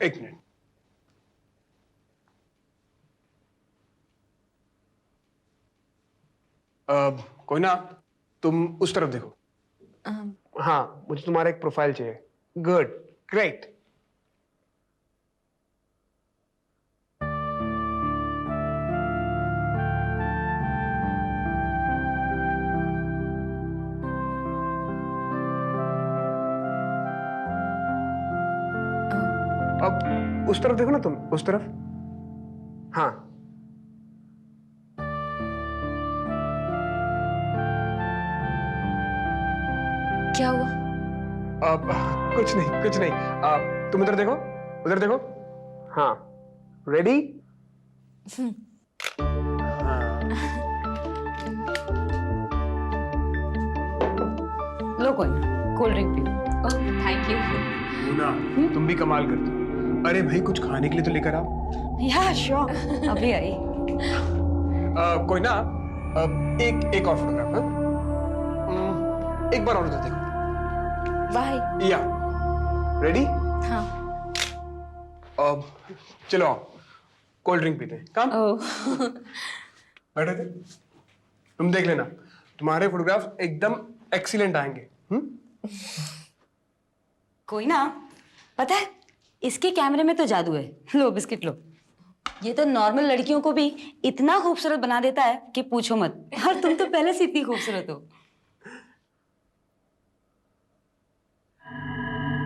एक मिनट। कोई ना, तुम उस तरफ देखो। हाँ, मुझे तुम्हारा एक प्रोफाइल चाहिए। Good, great. अब उस तरफ देखो ना, तुम उस तरफ। हाँ। क्या हुआ? अब कुछ नहीं, कुछ नहीं। तुम उधर देखो, उधर देखो। हाँ, रेडी? लो कोई ना, कोल्ड ड्रिंक पियो। Oh thank you. मुना, तुम भी कमाल करती हो। अरे भाई, कुछ खाने के लिए तो लेकर आओ। या श्योर, अभी आई। कोई ना, एक और फोटोग्राफ। एक बार और उधर देखो। बाय। या, रेडी? हाँ। अब चलो आओ, कोल्ड ड्रिंक पीते हैं। काम ओह। बैठे थे। तुम देख लेना, तुम्हारे फोटोग्राफ एकदम एक्सीलेंट आएंगे। कोई ना, पता है इसके कैमरे में तो जादू है। लो बिस्किट लो। ये तो नॉर्मल लड़कियों को भी इतना खूबसूरत बना देता है कि पूछो मत। और तुम तो पहले से इतनी खूबसूरत हो।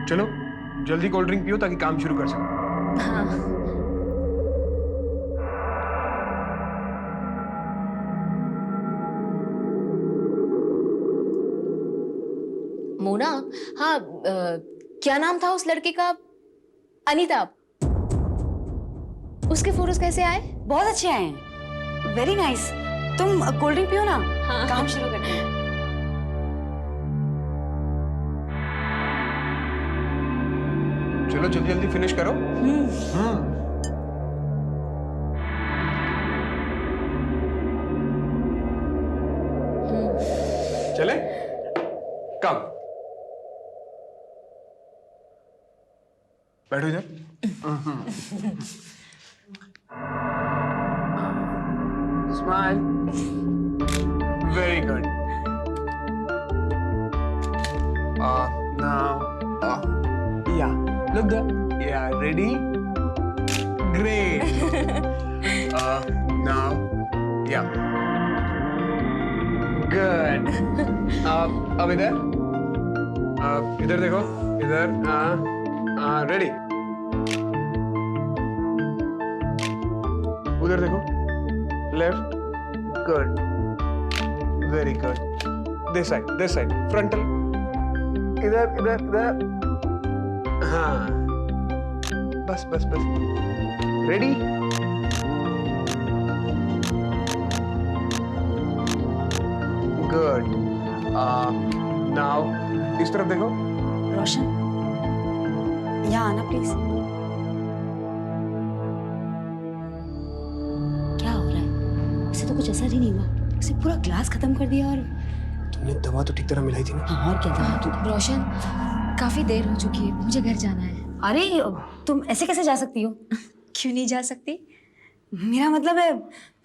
चलो जल्दी कोल्ड ड्रिंक पियो ताकि काम शुरू कर सको। हाँ। मोना, हाँ क्या नाम था उस लड़के का? अनीता। उसके फोटोज कैसे आए? बहुत अच्छे आए हैं। Very nice. तुम कोल्ड ड्रिंक पियो ना। हाँ। काम शुरू करते हैं। चलो जल्दी जल्दी फिनिश करो। चले, कम बैठो इधर। Smile. Very good. Now yeah, look there. Yeah, ready? Great. Now, yeah. Good. अब इधर, इधर देखो, इधर। रेडी? उधर देखो, left. Good, very good. This side, frontal. इधर, इधर, इधर। हाँ, बस बस बस। रेडी? गुड। नाउ इस तरफ देखो। रोशन, यहाँ आना प्लीज। क्या हो रहा है? इसे तो कुछ असर ही नहीं हुआ। इसे पूरा ग्लास खत्म कर दिया। और तुमने दवा तो ठीक तरह मिलाई थी ना? हाँ, और क्या था? रोशन, काफी देर हो चुकी है, मुझे घर जाना है। अरे तुम ऐसे कैसे जा सकती हो? क्यों नहीं जा सकती? मेरा मतलब है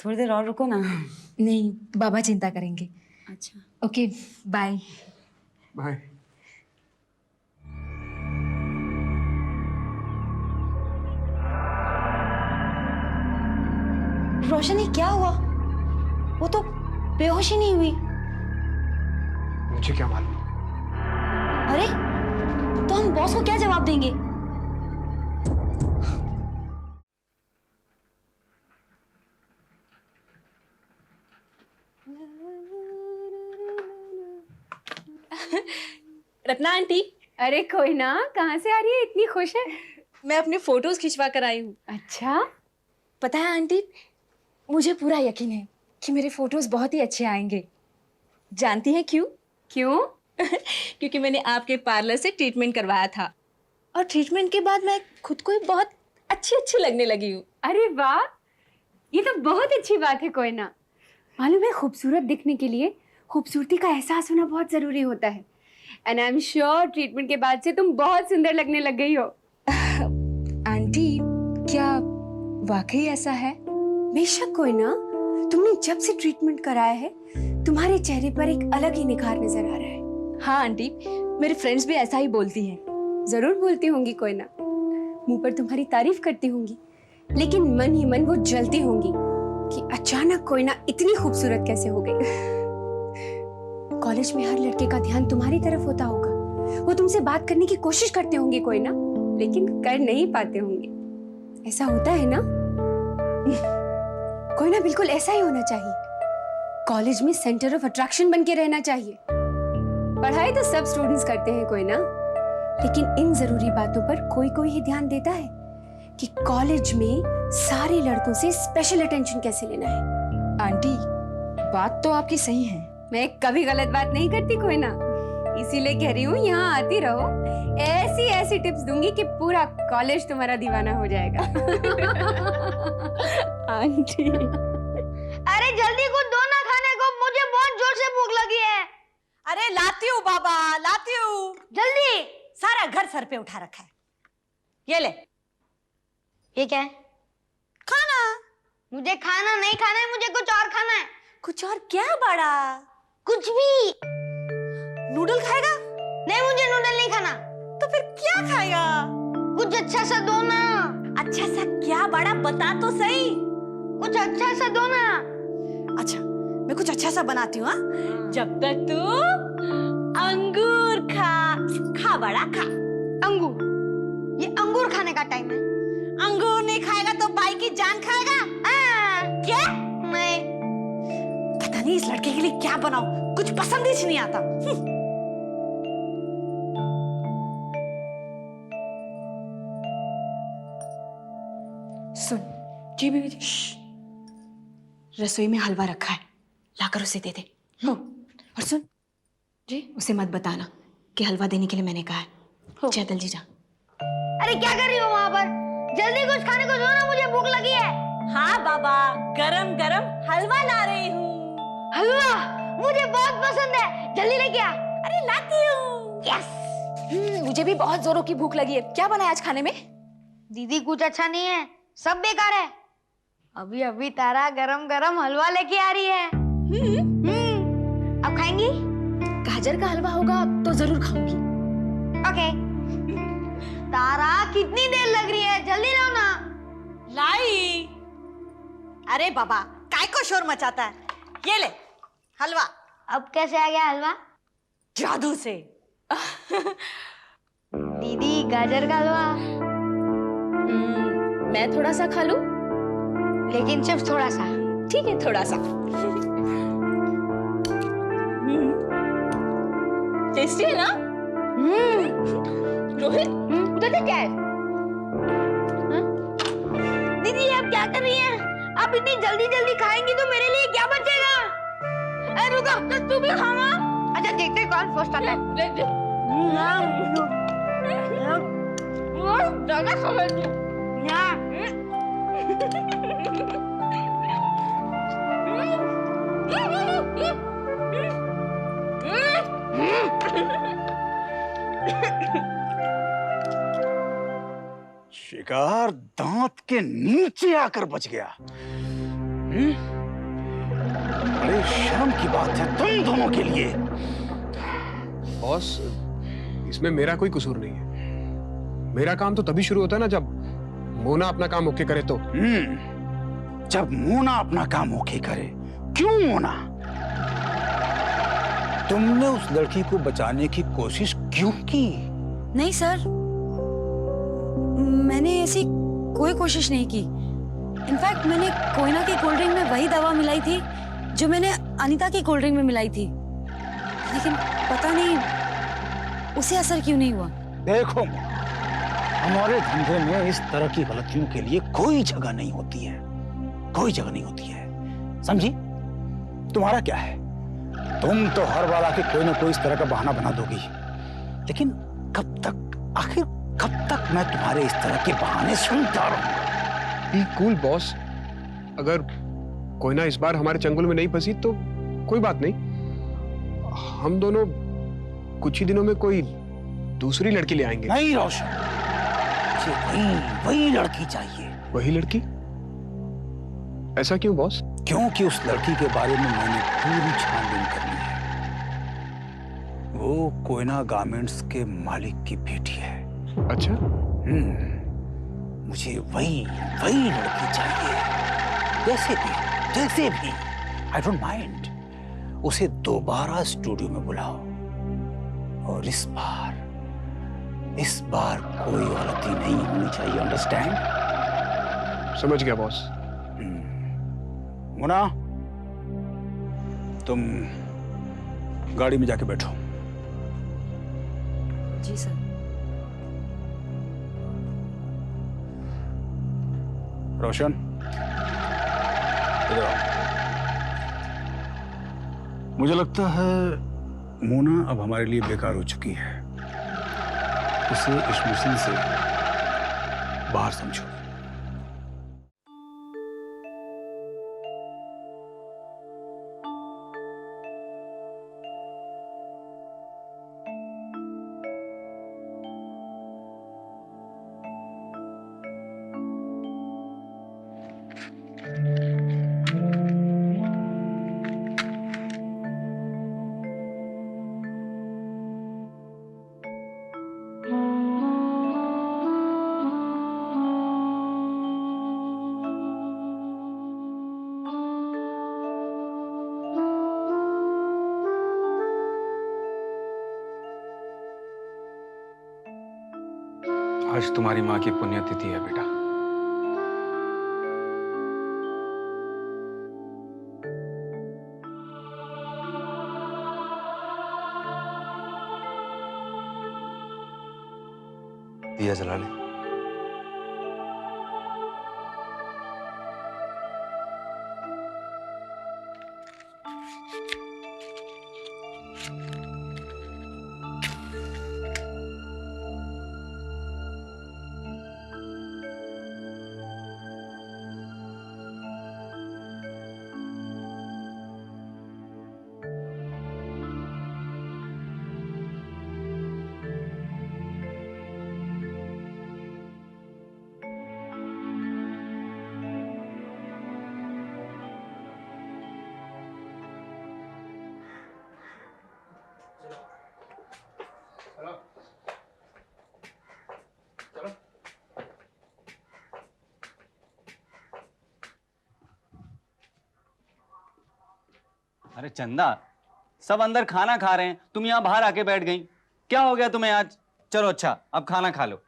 थोड़ी देर और रुको ना। नहीं, बाबा चिंता करेंगे। अच्छा, ओके, बाय। बाय। रोशन ये क्या हुआ? वो तो बेहोश ही नहीं हुई। मुझे क्या मालूम? अरे तो हम बॉस को क्या जवाब देंगे? रत्ना आंटी। अरे कोई ना, कहाँ से आ रही है? इतनी खुश है। मैं अपने फोटोज खिंचवा कर आई हूँ। अच्छा, पता है आंटी, मुझे पूरा यकीन है कि मेरे फोटोज बहुत ही अच्छे आएंगे। जानती हैं क्यों? क्यों? क्योंकि मैंने आपके पार्लर से ट्रीटमेंट करवाया था और ट्रीटमेंट के बाद मैं खुद को ही बहुत अच्छी अच्छी लगने लगी हूँ। अरे वाह, ये तो बहुत अच्छी बात है। कोई ना, मालूम है खूबसूरत दिखने के लिए खूबसूरती का एहसास होना बहुत जरूरी होता है। And I am sure treatment के बाद से तुम बहुत सुंदर लगने लग गई हो। वाकई ऐसा है? बेशक कोई ना, तुमने जब से ट्रीटमेंट कराया है तुम्हारे चेहरे पर एक अलग ही निखार नजर आ रहा है। हाँ आंटी, मेरी फ्रेंड्स भी ऐसा ही बोलती हैं। जरूर बोलती होंगी कोई ना, मुंह पर तुम्हारी तारीफ करती होंगी, लेकिन मन ही मन वो जलती होंगी कि अचानक कोई ना इतनी खूबसूरत कैसे हो गई। कॉलेज में हर लड़के का ध्यान तुम्हारी तरफ होता होगा, वो तुमसे बात करने की कोशिश करते होंगे कोई ना, लेकिन कर नहीं पाते होंगे। ऐसा होता है ना? कोई ना बिल्कुल ऐसा ही होना चाहिए। कॉलेज में सेंटर ऑफ अट्रैक्शन बन के रहना चाहिए। पढ़ाई तो सब स्टूडेंट्स करते हैं कोई ना, लेकिन इन जरूरी बातों पर कोई कोई ही ध्यान देता है कि कॉलेज में सारे लड़कों से स्पेशल अटेंशन कैसे लेना है। आंटी, बात तो आपकी सही है। मैं कभी गलत बात नहीं करती कोई ना, इसीलिए कह रही हूँ यहाँ आती रहो, ऐसी ऐसी टिप्स दूंगी कि पूरा कॉलेज तुम्हारा दीवाना हो जाएगा। आंटी, अरे जल्दी कुछ दो ना खाने को, मुझे बहुत जोर से भूख लगी है। अरे लाती हूँ बाबा, लाती हूँ। जल्दी। सारा घर सर पे उठा रखा है। ये ले। ये क्या है? खाना। मुझे खाना नहीं खाना है, मुझे कुछ और खाना है। कुछ और क्या बड़ा? कुछ भी। नूडल खाएगा? नहीं, मुझे नूडल नहीं खाना। तो फिर क्या खाएगा? कुछ अच्छा सा दो ना। अच्छा सा क्या बड़ा, बता तो सही। कुछ अच्छा सा दो ना। अच्छा, मैं कुछ अच्छा सा बनाती हूँ। जब तक तू अंगूर खा बड़ा खा। अंगूर? ये अंगूर खाने का टाइम है। अंगूर नहीं खाएगा तो बाई की जान खाएगा। क्या? मैं पता नहीं इस लड़के के लिए क्या बनाऊं, कुछ पसंद ही नहीं आता। सुन। जी बीबी जी। रसोई में हलवा रखा है, लाकर उसे दे दे। हो। और सुन जी, उसे मत बताना कि हलवा देने के लिए मैंने कहा है। जैदल जी जा। अरे क्या कर रही हो वहां पर? जल्दी कुछ खाने को दो ना, मुझे भूख लगी है। हाँ बाबा, गरम गरम हलवा ला रही हूँ। हलवा मुझे बहुत पसंद है, जल्दी लेके आ। अरे लाती हूँ। यस। मुझे भी बहुत जोरों की भूख लगी है। क्या बना है आज खाने में? दीदी कुछ अच्छा नहीं है, सब बेकार है। अभी अभी तारा गरम गरम हलवा लेके आ रही है। अब खाएंगी? गाजर का हलवा होगा तो जरूर खाऊंगी। ओके। तारा कितनी देर लग रही है, जल्दी लाओ ना। लाई। अरे बाबा, काय को शोर मचाता है? ये ले हलवा। अब कैसे आ गया हलवा? जादू से। दीदी गाजर का हलवा। मैं थोड़ा सा खा लूं? लेकिन सिर्फ थोड़ा सा। ठीक है, थोड़ा सा। टेस्टी है ना? रोहित, उधर देख क्या है? दीदी आप क्या कर रही हैं? आप इतनी जल्दी जल्दी खाएंगी तो मेरे लिए क्या बचेगा? अरे रुको, तो तू भी खाना। अच्छा देखते हैं कौन फर्स्ट आता है। ज्यादा समझ शिकार दांत के नीचे आकर बच गया। बड़े शर्म की बात है तुम दोनों के लिए। बॉस, इसमें मेरा कोई कसूर नहीं है। मेरा काम तो तभी शुरू होता है ना जब मोना अपना काम ओके करे तो। जब मोना अपना काम ओके करे। क्यों मोना? तुमने उस लड़की को बचाने की कोशिश क्यों की? नहीं सर, मैंने ऐसी कोई कोशिश नहीं की। इनफैक्ट मैंने कोयना की कोल्ड ड्रिंक में वही दवा मिलाई थी जो मैंने अनीता की कोल्ड ड्रिंक में मिलाई थी, लेकिन पता नहीं उसे असर क्यों नहीं हुआ। देखो, हमारे धंधे में इस तरह की गलतियों के लिए कोई जगह नहीं होती है, कोई जगह नहीं होती है, समझी? तुम्हारा क्या है, तुम तो हर बार आके कोई ना कोई इस तरह का बहाना बना दोगी, लेकिन कब तक, आखिर कब तक मैं तुम्हारे इस तरह के बहाने सुनता रहूंगा? बी कूल बॉस, अगर कोयना इस बार हमारे चंगुल में नहीं फंसी तो कोई बात नहीं, हम दोनों कुछ ही दिनों में कोई दूसरी लड़की ले आएंगे। नहीं रोशन, मुझे वही लड़की चाहिए। वही लड़की? ऐसा क्यों बॉस? क्योंकि उस लड़की के बारे में मैंने पूरी छानबीन कर ली है। वो कोयना गारमेंट्स के मालिक की बेटी है। अच्छा, मुझे वही लड़की चाहिए। जैसे भी आई डोंट माइंड। उसे दोबारा स्टूडियो में बुलाओ, और इस बार कोई गलती नहीं होनी चाहिए। अंडरस्टैंड? समझ गया बॉस। मुना, तुम गाड़ी में जाके बैठो। जी सर। रोशन, इधर आओ। मुझे लगता है मोना अब हमारे लिए बेकार हो चुकी है। उसे इस मिशन से बाहर समझो। आज तुम्हारी माँ की पुण्यतिथि है बेटा। दिया जला ले। अरे चंदा, सब अंदर खाना खा रहे हैं, तुम यहाँ बाहर आके बैठ गई। क्या हो गया तुम्हें आज? चलो अच्छा, अब खाना खा लो।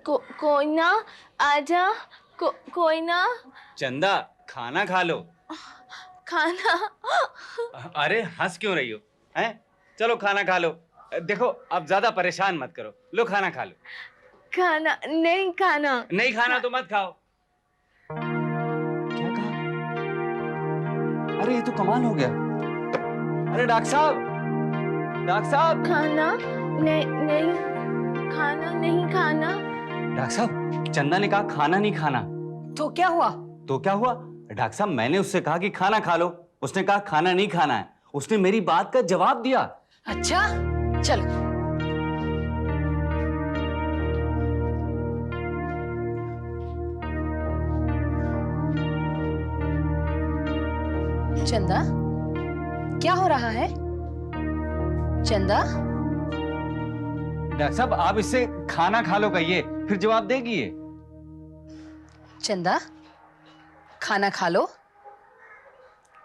कोयना आजा, कोयना। चंदा, खाना खा लो। खाना। अरे हंस क्यों रही हो? हैं? चलो खाना खा लो। देखो अब ज्यादा परेशान मत करो, लो खाना खा लो। खाना नहीं खाना। नहीं खाना तो मत खाओ। क्या कहा? अरे ये तो कमाल हो गया। अरे डॉक्टर साहब खाना नहीं खाना, नहीं खाना। डॉक्टर साहब, चंदा ने कहा खाना नहीं खाना। तो क्या हुआ? तो क्या हुआ? डॉक्टर साहब, मैंने उससे कहा कि खाना खा लो, उसने कहा खाना नहीं खाना है। उसने मेरी बात का जवाब दिया। अच्छा, चलो। चंदा, क्या हो रहा है? चंदा, डॉक्टर साहब, आप इससे खाना खा लो कहिए, फिर जवाब देगी ये। चंदा, खाना खा लो,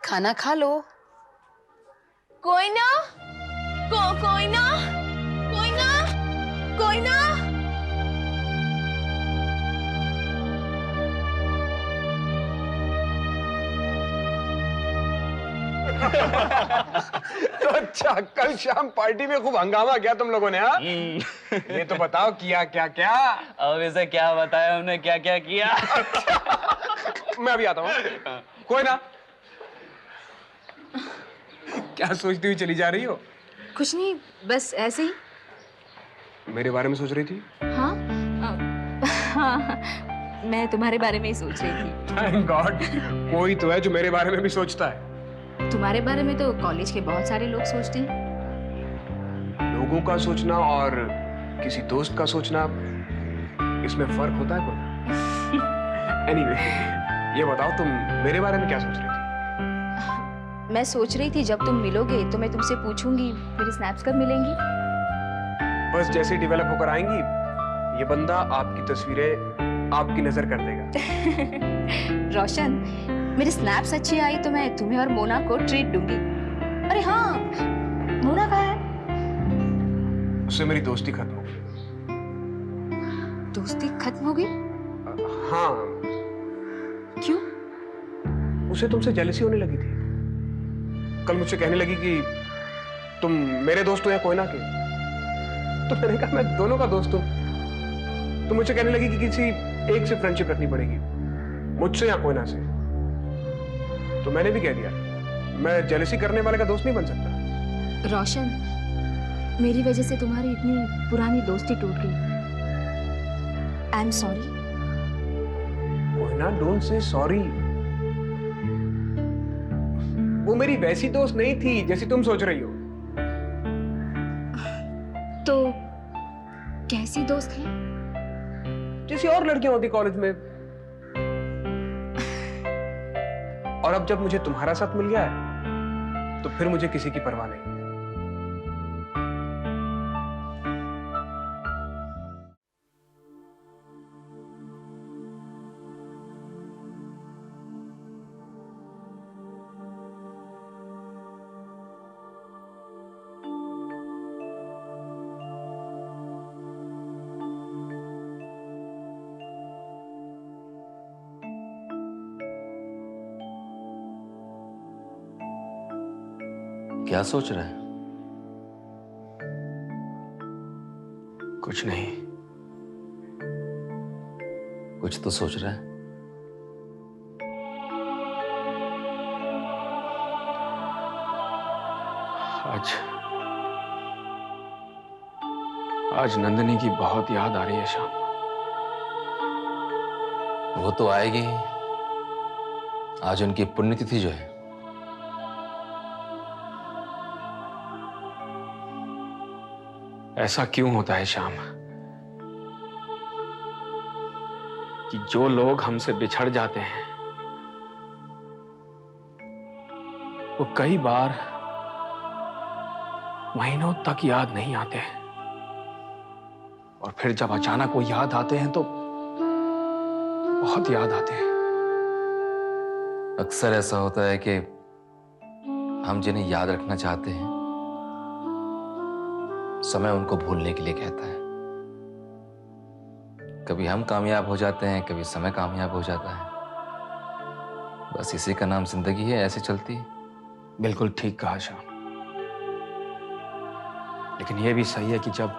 खाना खा लो। कोयना, कोयना, कोयना, कोयना। तो अच्छा, कल शाम पार्टी में खूब हंगामा किया तुम लोगों ने, हाँ? ये तो बताओ किया क्या क्या? अब इसे क्या बताया हमने, क्या क्या किया? मैं अभी आता हूँ। कोई ना। क्या सोचती हुई चली जा रही हो? कुछ नहीं, बस ऐसे ही। मेरे बारे में सोच रही थी? हाँ, हाँ, मैं तुम्हारे बारे में ही सोच रही थी। थैंक गॉड, कोई तो है जो मेरे बारे में भी सोचता है। तुम्हारे बारे में तो कॉलेज के बहुत सारे लोग सोचते हैं। लोगों का सोचना और किसी दोस्त का सोचना, इसमें फर्क होता है कोई? एनीवे, ये बताओ तुम मेरे बारे में क्या सोच रही थी? मैं सोच रही थी जब तुम मिलोगे तो मैं तुमसे पूछूंगी मेरी स्नैप्स कब मिलेंगी। बस जैसे ही डेवलप होकर आएंगी ये बंदा आपकी तस्वीरें आपकी नजर कर देगा। रोशन, मेरी स्नैप्स अच्छी आई तो मैं तुम्हें और मोना को ट्रीट दूंगी। अरे हाँ, मोना कहाँ है? उससे मेरी दोस्ती खत्म हो गई। दोस्ती खत्म हो गई? हाँ, क्यों? उसे तुमसे जेलसी होने लगी थी। कल मुझसे कहने लगी कि तुम मेरे दोस्त हो या कोयना के। तो मैंने कहा मैं दोनों का दोस्त हूं। तो मुझसे कहने लगी कि किसी एक से फ्रेंडशिप रखनी पड़ेगी, मुझसे या कोयना से। तो मैंने भी कह दिया मैं जेलसी करने वाले का दोस्त नहीं बन सकता। रोशन, मेरी वजह से तुम्हारी इतनी पुरानी दोस्ती टूट गई। I am sorry. Koyna, don't say sorry. वो मेरी वैसी दोस्त नहीं थी जैसी तुम सोच रही हो। तो कैसी दोस्त है? जैसी और लड़कियां होती कॉलेज में। और अब जब मुझे तुम्हारा साथ मिल गया है तो फिर मुझे किसी की परवाह नहीं। क्या सोच रहा है? कुछ नहीं। कुछ तो सोच रहा है। आज नंदिनी की बहुत याद आ रही है शाम। वो तो आएगी ही। आज उनकी पुण्यतिथि जो है। ऐसा क्यों होता है श्याम कि जो लोग हमसे बिछड़ जाते हैं वो कई बार महीनों तक याद नहीं आते हैं, और फिर जब अचानक वो याद आते हैं तो बहुत याद आते हैं। अक्सर ऐसा होता है कि हम जिन्हें याद रखना चाहते हैं समय उनको भूलने के लिए कहता है। कभी हम कामयाब हो जाते हैं, कभी समय कामयाब हो जाता है। बस इसी का नाम जिंदगी है, ऐसे चलती है। बिल्कुल ठीक कहा श्याम, लेकिन यह भी सही है कि जब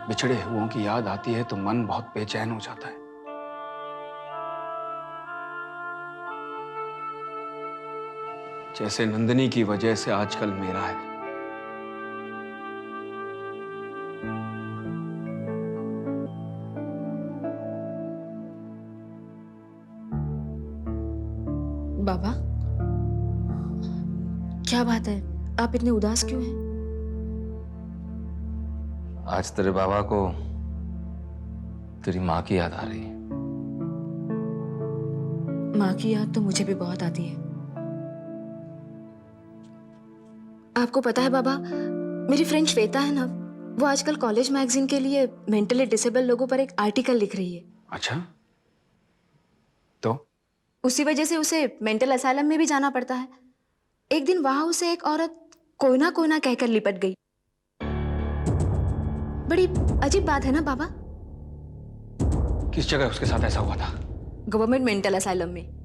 बिछड़े हुओं की याद आती है तो मन बहुत बेचैन हो जाता है। जैसे नंदिनी की वजह से आजकल मेरा है। बाबा, क्या बात है? आप इतने उदास क्यों हैं? आज तेरे बाबा को तेरी माँ की याद आ रही है। माँ की याद तो मुझे भी बहुत आती है। आपको पता है बाबा, मेरी फ्रेंड श्वेता है ना, वो आजकल कॉलेज मैगजीन के लिए मेंटली डिसेबल लोगों पर एक आर्टिकल लिख रही है। अच्छा, तो उसी वजह से उसे मेंटल असाइलम में भी जाना पड़ता है। एक दिन वहां उसे एक औरत कोयना कोयना कहकर लिपट गई। बड़ी अजीब बात है ना बाबा? किस जगह उसके साथ ऐसा हुआ था? गवर्नमेंट मेंटल असाइलम में।